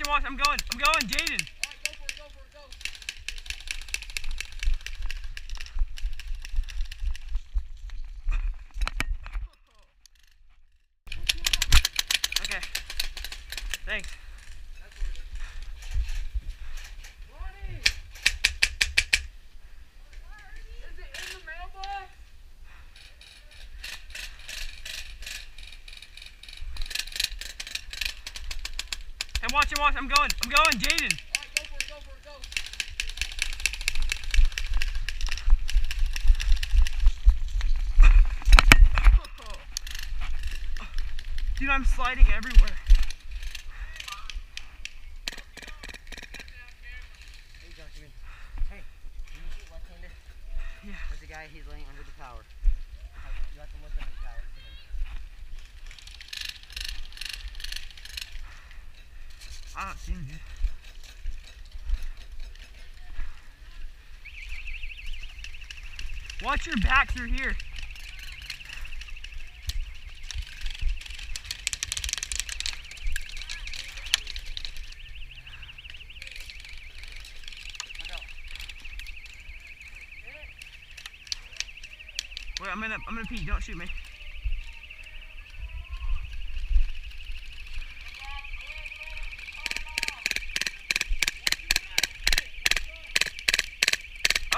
watch. I'm going, Jaden. Alright, go for it, go. Okay. Thanks. Ronnie! Is it in the mailbox? Hey, watch. I'm going, Jaden. Alright, go for it, go. Dude, I'm sliding everywhere. Hey, Joshua. Hey, can you shoot left-handed? Yeah. There's a guy, he's laying under the tower. You have to look under the tower. I don't see him, dude. Watch your back through here. Wait, I'm gonna pee. Don't shoot me.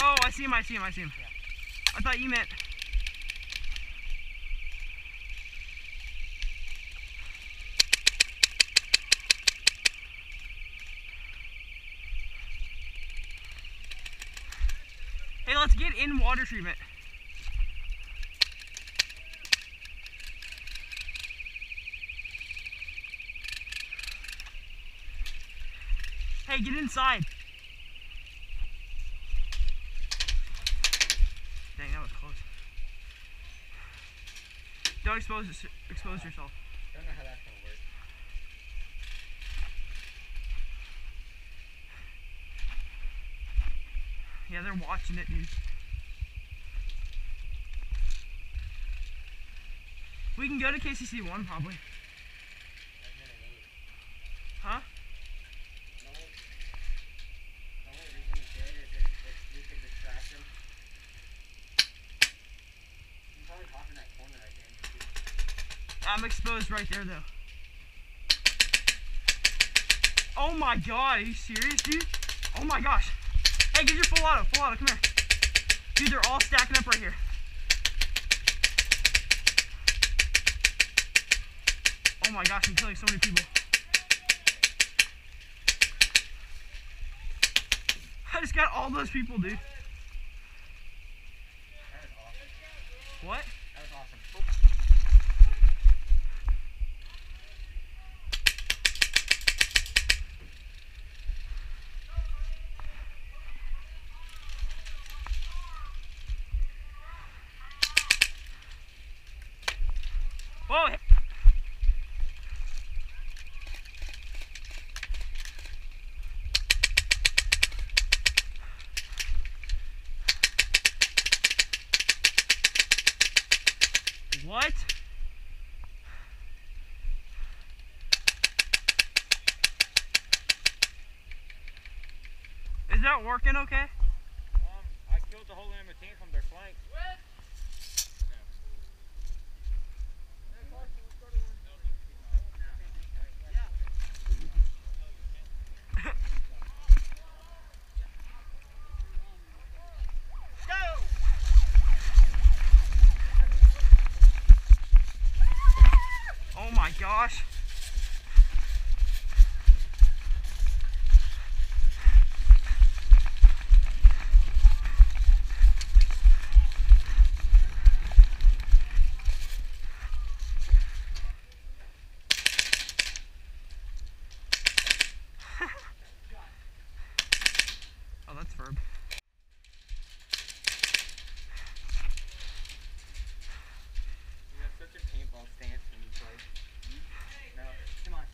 Oh, I see him. Yeah. I thought you meant. Hey, let's get in water treatment. Hey, get inside. Dang, that was close. Don't expose yourself. I don't know how that's gonna work. Yeah, they're watching it, dude. We can go to KCC1 probably. Huh? The only reason we did is if we could distract him. You can probably hop in that corner, I think. I'm exposed right there, though. Oh my god, are you serious, dude? Oh my gosh. Hey, get your full auto, come here. Dude, they're all stacking up right here. Oh my gosh, I'm killing so many people. I just got all those people, dude. That is awesome. What? That was awesome. Whoa! What? Is that working okay? I killed the whole enemy team from their flank. What? Oh my gosh. Oh, that's verb. You have such a paintball stance when you play. No, come on.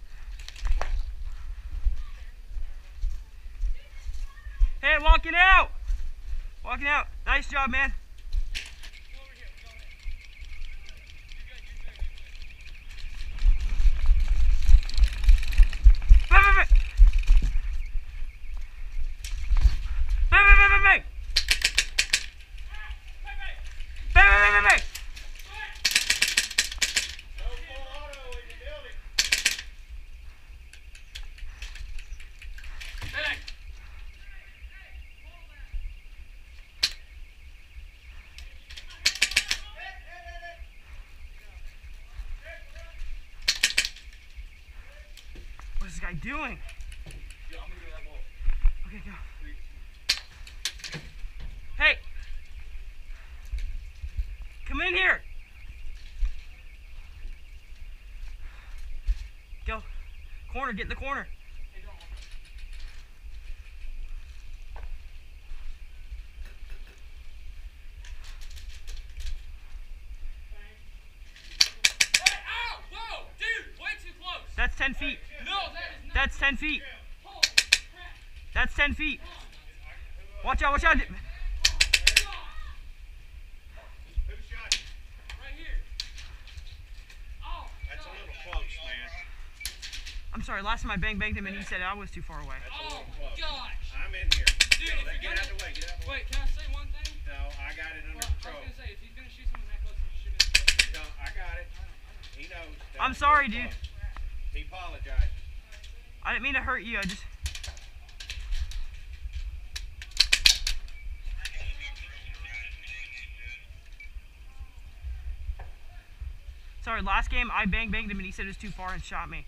Hey, walking out! Walking out. Nice job, man. guy doing? Yo, I'm gonna get that ball. Okay, go. Hey! Come in here! Go. Corner, get in the corner. Hey, don't. Hey, ow! Whoa! Dude, way too close! That's 10 feet. No, that is not. That's 10 feet. Holy crap! That's 10 feet. Watch out, watch out. Who shot you? Right here. Oh, That's a little close, man. I'm sorry, last time I banged him and he said I was too far away. That's a oh little my close. gosh. I'm in here. Dude, Yo, if get you're out of the way. Get out of the way. Wait, can I say one thing? No, I got it under Well, I was control. gonna say, if he's gonna shoot someone that close, he should shoot it. No, I got it. He knows. That I'm was sorry, really dude. close. He apologized. I didn't mean to hurt you, I just... Sorry, last game I banged him and he said it was too far and shot me.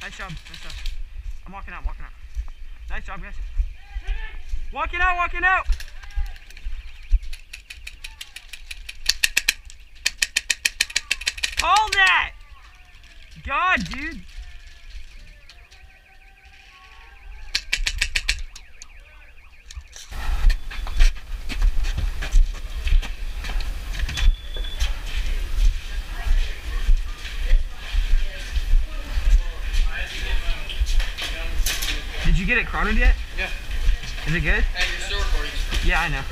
Nice job, nice job. I'm walking out, walking out. Nice job, guys. Walking out, walking out. Hold that! God, dude. Did you get it chronoed yet? Yeah. Is it good? Hey, you're still recording. Yeah, I know.